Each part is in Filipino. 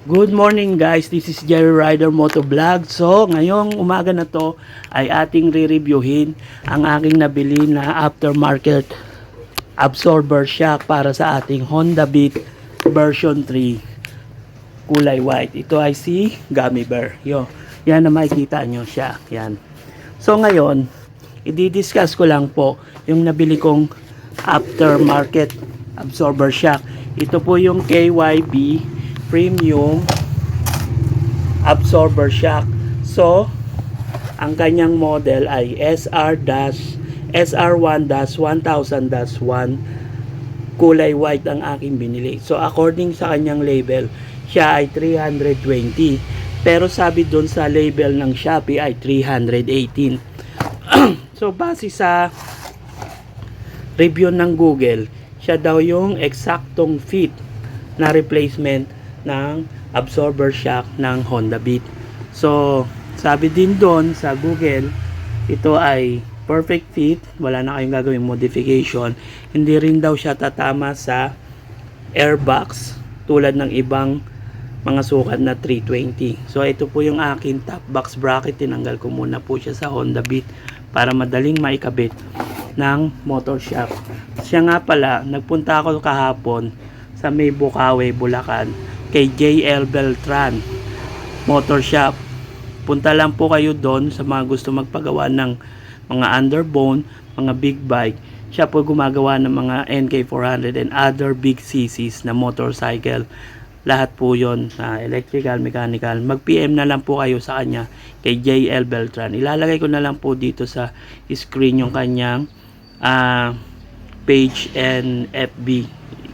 Good morning guys, this is Jerry Rider Moto Vlog. So ngayong umaga na to ay ating re-reviewin ang aking nabili na aftermarket absorber shock para sa ating Honda Beat version 3 kulay white. Ito ay si Gummy Bear. Yan na makikita nyo siya. Yan. So ngayon, i-discuss ko lang po yung nabili kong aftermarket absorber shock. Ito po yung KYB Premium Absorber Shock. So, ang kanyang model ay SR1-1000-1 kulay white ang aking binili. So, according sa kanyang label, siya ay 320. Pero sabi doon sa label ng Shopee ay 318. So, base sa review ng Google, siya daw yung eksaktong fit na replacement ng absorber shock ng Honda Beat. So, sabi din doon sa Google, ito ay perfect fit, wala na kayong gagawing modification. Hindi rin daw siya tatama sa airbox tulad ng ibang mga sukat na 320. So, ito po yung akin top box bracket. Tinanggal ko muna po siya sa Honda Beat para madaling maikabit ng motor shock. Siya nga pala, nagpunta ako kahapon sa may Bukawe, Bulacan kay JL Beltran Motor Shop. Punta lang po kayo doon sa mga gusto magpagawa ng mga underbone, mga big bike. Siya po gumagawa ng mga NK400 and other big CCs na motorcycle. Lahat po yon na electrical, mechanical. Mag-PM na lang po kayo sa kanya kay JL Beltran. Ilalagay ko na lang po dito sa screen yung kanyang page and FB.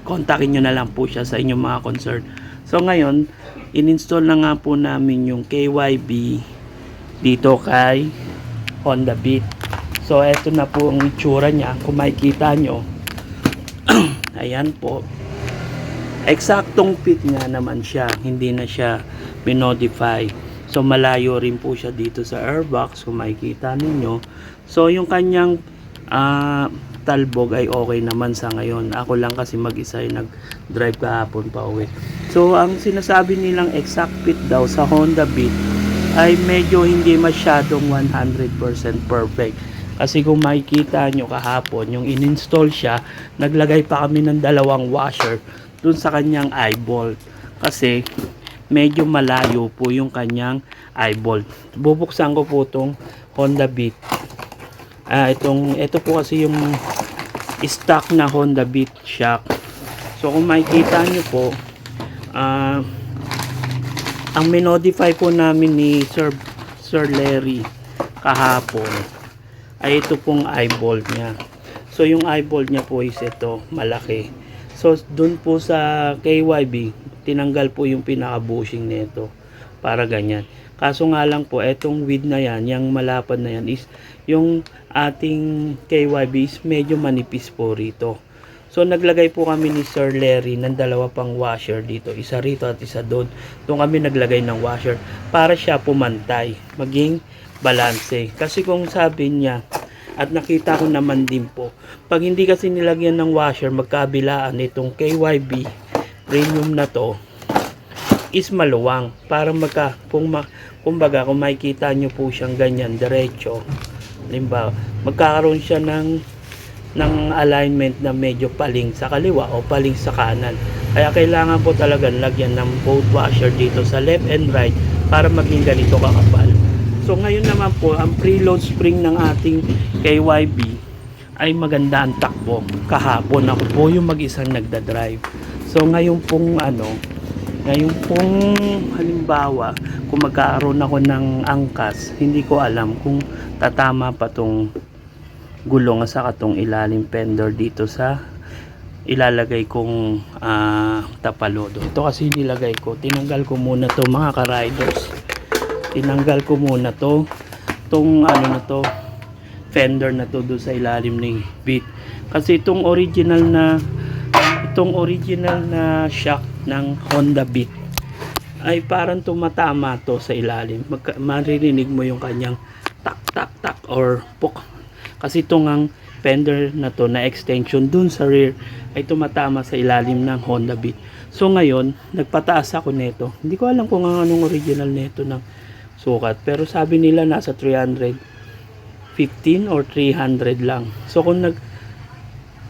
Kontakin nyo na lang po siya sa inyong mga concern. So ngayon, in-install na nga po namin yung KYB dito kay Honda Beat. So eto na po ang itsura niya. Kung makikita nyo, ayan po. Eksaktong fit nga naman siya. Hindi na siya minodify. So malayo rin po siya dito sa airbox kung makikita ninyo. So yung kanyang talbog ay okay naman sa ngayon. Ako lang kasi mag-isa yung nag-drive kahapon pa uwi. So ang sinasabi nilang exact fit daw sa Honda Beat ay medyo hindi masyadong 100% perfect. Kasi kung makikita nyo kahapon, yung in-install siya, naglagay pa kami ng dalawang washer dun sa kanyang eye bolt. Kasi medyo malayo po yung kanyang eye bolt. Bubuksan ko po itong Honda Beat. Ito po kasi yung stock na Honda Beat shock. So kung makikita nyo po, ang minodify po namin ni Sir Larry kahapon ay ito pong eye bolt niya. So yung eye bolt niya po is ito, malaki. So dun po sa KYB, tinanggal po yung pinaka bushing nito para ganyan. Kaso nga lang po, etong width na yan, yung malapad na yan is yung ating KYB is medyo manipis po rito. So naglagay po kami ni Sir Larry ng dalawa pang washer dito, isa rito at isa doon. Doon kami naglagay ng washer para siya pumantay, maging balanse. Kasi kung sabi niya, at nakita ko naman din po, pag hindi kasi nilagyan ng washer magkabilaan itong KYB premium na to is maluwang para kumbaga kung makikita nyo po siyang ganyan diretso, limbawa magkakaroon siya ng alignment na medyo paling sa kaliwa o paling sa kanan. Kaya kailangan po talaga lagyan ng both washer dito sa left and right para maging ganito kakapal. So ngayon naman po, ang preload spring ng ating KYB ay maganda ang takbo. Kahapon ako po yung mag-isang nagda-drive. So ngayon pong halimbawa, kung magkakaroon ako ng angkas, hindi ko alam kung tatama pa tong gulong sa katong ilalim fender dito sa ilalagay kong tapalodo. Ito kasi nilagay ko, tinanggal ko muna to mga ka-riders. Tinanggal ko muna tong fender na to doon sa ilalim ng Beat. Kasi itong original na shock ng Honda Beat ay parang tumatama to sa ilalim. Maririnig mo yung kanyang tak tak tak or puk. Kasi itong ang fender na to na extension dun sa rear ay tumatama sa ilalim ng Honda Beat. So ngayon, nagpataas ako nito. Hindi ko alam kung anong original nito ng sukat. Pero sabi nila nasa 315 or 300 lang. So kung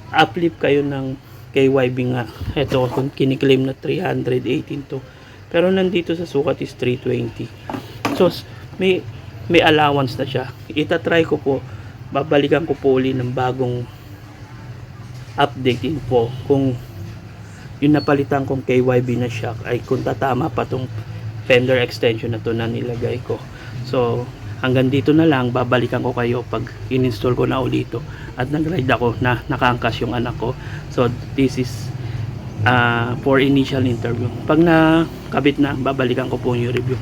uplift kayo ng KYB nga, ito kung kiniklaim na 318 to. Pero nandito sa sukat is 320. So may allowance na siya. Itatry ko po, babalikan ko po uli ng bagong update info kung yung napalitan kong KYB na shock ay kung tatama pa tong fender extension na to na nilagay ko. So hanggang dito na lang, babalikan ko kayo pag in-install ko na ulito at nag-ride ako na nakaangkas yung anak ko. So this is for initial interview. Pag nakabit na, babalikan ko po yung review.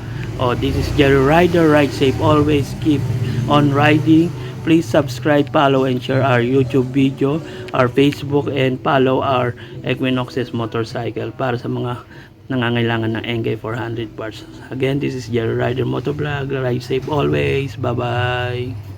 This is Jerry Rider. Ride safe, always keep on riding. Please subscribe, follow, and share our YouTube video, our Facebook, and follow our Equinox's motorcycle para sa mga nangangailangan ng NK 400 parts. Again, this is Jerry Rider Motovlog. Ride safe always. Bye-bye.